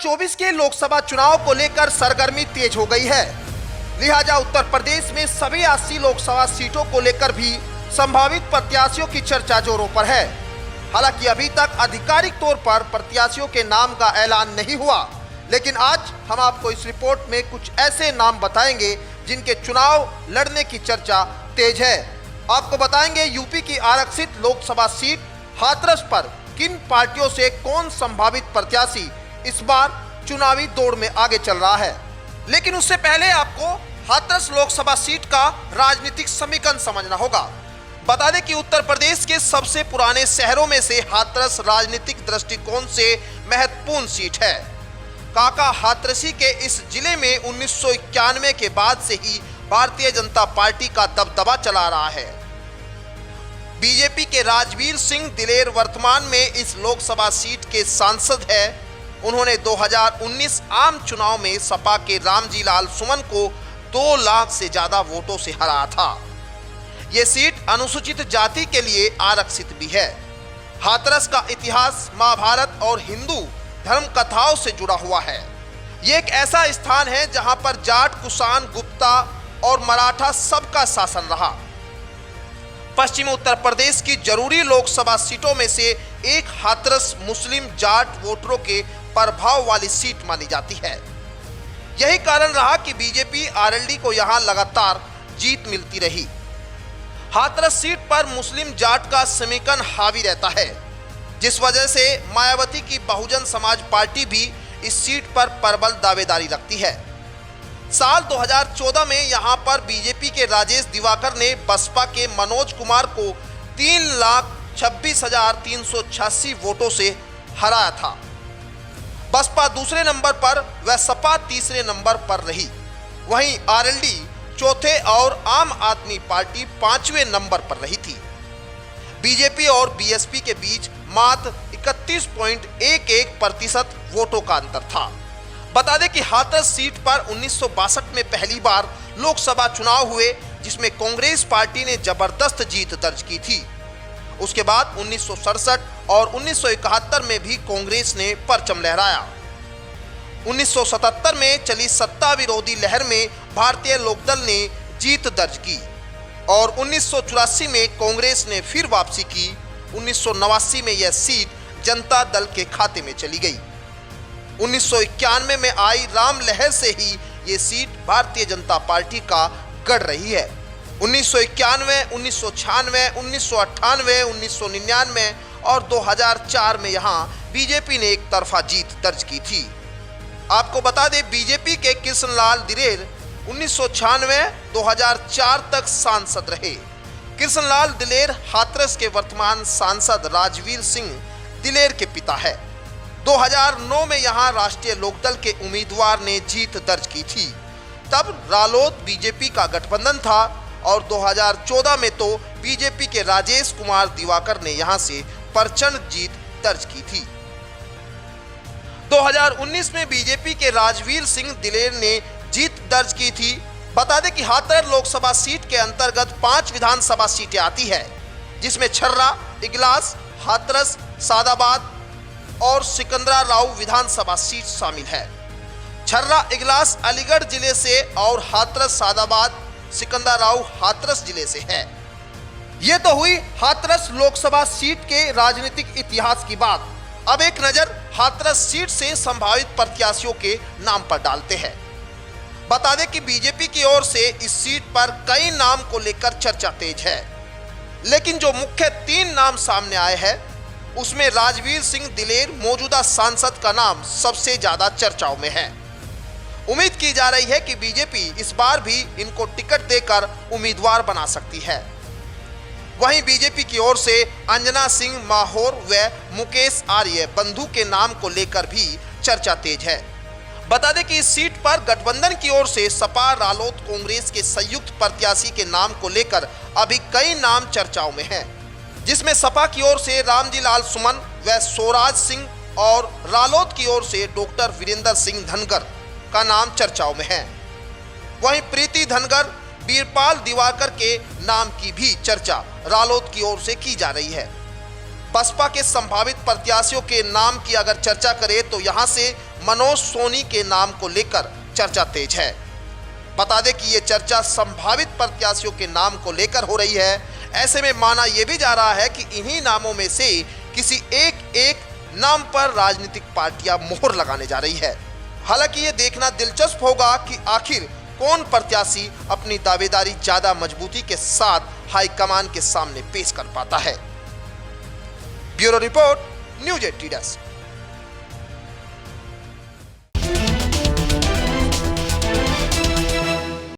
2024 के लोकसभा चुनाव को लेकर सरगर्मी तेज हो गई है। लिहाजा उत्तर प्रदेश में सभी 80 लोकसभा सीटों को लेकर भी संभावित प्रत्याशियों की चर्चा जोरों पर है। हालांकि अभी तक आधिकारिक तौर पर प्रत्याशियों के नाम का ऐलान नहीं हुआ, लेकिन आज हम आपको इस रिपोर्ट में कुछ ऐसे नाम बताएंगे जिनके चुनाव लड़ने की चर्चा तेज है। आपको बताएंगे यूपी की आरक्षित लोकसभा सीट हाथरस पर किन पार्टियों से कौन संभावित प्रत्याशी इस बार चुनावी दौड़ में आगे चल रहा है। लेकिन उससे पहले आपको हाथरस लोकसभा सीट का राजनीतिक समीकरण समझना होगा। बता दें कि उत्तर प्रदेश के सबसे पुराने शहरों में से हाथरस राजनीतिक दृष्टिकोण से महत्वपूर्ण सीट है। काका हाथरसी के इस जिले में 1991 के बाद से ही भारतीय जनता पार्टी का दबदबा चला रहा है। बीजेपी के राजवीर सिंह दिलेर वर्तमान में इस लोकसभा सीट के सांसद है। उन्होंने 2019 आम चुनाव में सपा के रामजी लाल सुमन को 2 लाख से ज्यादा वोटों से हराया था। ये सीट अनुसूचित जाति के लिए आरक्षित भी है। हाथरस का इतिहास महाभारत और हिंदू धर्म कथाओं से जुड़ा हुआ है। ये एक ऐसा स्थान है जहां पर जाट, कुषाण, गुप्ता और मराठा सबका शासन रहा। पश्चिमी उत्तर प्रदेश की जरूरी लोकसभा सीटों में से एक हाथरस मुस्लिम जाट वोटरों के प्रभाव वाली सीट मानी जाती है। यही कारण रहा कि बीजेपी आरएलडी को यहां लगातार जीत मिलती रही। हाथरस सीट पर मुस्लिम जाट का समीकरण हावी रहता है, जिस वजह से मायावती की बहुजन समाज पार्टी भी इस सीट पर प्रबल दावेदारी रखती है। साल 2014 में यहां पर बीजेपी के राजेश दिवाकर ने बसपा के मनोज कुमार को 3,26,386 वोटों से हराया था। बसपा दूसरे नंबर पर व सपा तीसरे नंबर पर रही। वहीं आरएलडी चौथे और आम आदमी पार्टी 5वें नंबर पर रही थी। बीजेपी और बीएसपी के बीच मात्र 31.11% वोटों का अंतर था। बता दें कि हाथरस सीट पर 1962 में पहली बार लोकसभा चुनाव हुए, जिसमें कांग्रेस पार्टी ने जबरदस्त जीत दर्ज की थी। उसके बाद 1967 और 1971 में भी कांग्रेस ने परचम लहराया। 1977 में चली सत्ता विरोधी लहर में भारतीय लोकदल ने जीत दर्ज की और 1984 में कांग्रेस ने फिर वापसी की। 1989 में यह सीट जनता दल के खाते में चली गई। 1991 में आई राम लहर से ही ये सीट भारतीय जनता पार्टी का गढ़ रही है। 1991, 1996, 1998, 1999 और 2004 में यहाँ बीजेपी ने एक तरफा जीत दर्ज की थी। आपको बता दें, बीजेपी के कृष्णलाल दिलेर 1996-2004 तक सांसद रहे। कृष्णलाल दिलेर हाथरस के वर्तमान सांसद राजवीर सिंह दिलेर के पिता है। 2009 में यहां राष्ट्रीय लोकदल के उम्मीदवार ने जीत दर्ज की थी। तब रालोद बीजेपी का गठबंधन था और 2014 में तो बीजेपी के राजेश कुमार दिवाकर ने यहां से प्रचंड जीत दर्ज की थी। 2019 में बीजेपी के राजवीर सिंह दिलेर ने जीत दर्ज की थी। बता दें कि हाथरस लोकसभा सीट के अंतर्गत 5 विधानसभा सीटें आती है, जिसमें छर्रा, इगलास, हाथरस, सादाबाद और सिकंदराबाद विधानसभा सीट शामिल है। छर्रा इगलास अलीगढ़ जिले से और हाथरस सादाबाद सिकंदराबाद हाथरस जिले से है। ये तो हुई हाथरस लोकसभा सीट के राजनीतिक इतिहास की बात। अब एक नजर हाथरस सीट से संभावित प्रत्याशियों के नाम पर डालते हैं। बता दें कि बीजेपी की ओर से इस सीट पर कई नाम को लेकर चर्चा तेज है, लेकिन जो मुख्य 3 नाम सामने आए हैं उसमें राजवीर सिंह दिलेर मौजूदा सांसद का नाम सबसे ज्यादा चर्चाओं में है। उम्मीद की जा रही है कि बीजेपी इस बार भी इनको टिकट देकर उम्मीदवार बना सकती है। वहीं बीजेपी की ओर से अंजना सिंह माहौर व मुकेश आर्य बंधु के नाम को लेकर भी चर्चा तेज है। बता दें कि इस सीट पर गठबंधन की ओर से सपा, रालोद, कांग्रेस के संयुक्त प्रत्याशी के नाम को लेकर अभी कई नाम चर्चाओं में हैं, जिसमें सपा की ओर से रामजी लाल सुमन व स्वराज सिंह और रालोद की ओर से डॉक्टर वीरेंद्र सिंह धनगर का नाम चर्चाओं में है। वहीं प्रीति धनगर, बीरपाल दिवाकर के नाम की भी चर्चा रालोद की ओर से की जा रही है। बसपा के संभावित प्रत्याशियों के नाम की अगर चर्चा करें तो यहां से मनोज सोनी के नाम को लेकर चर्चा तेज है। बता दें कि ये चर्चा संभावित प्रत्याशियों के नाम को लेकर हो रही है। ऐसे में माना यह भी जा रहा है कि इन्हीं नामों में से किसी एक नाम पर राजनीतिक पार्टियां मोहर लगाने जा रही है। हालांकि ये देखना दिलचस्प होगा कि आखिर कौन प्रत्याशी अपनी दावेदारी ज्यादा मजबूती के साथ हाईकमान के सामने पेश कर पाता है। Bureau report, news 18।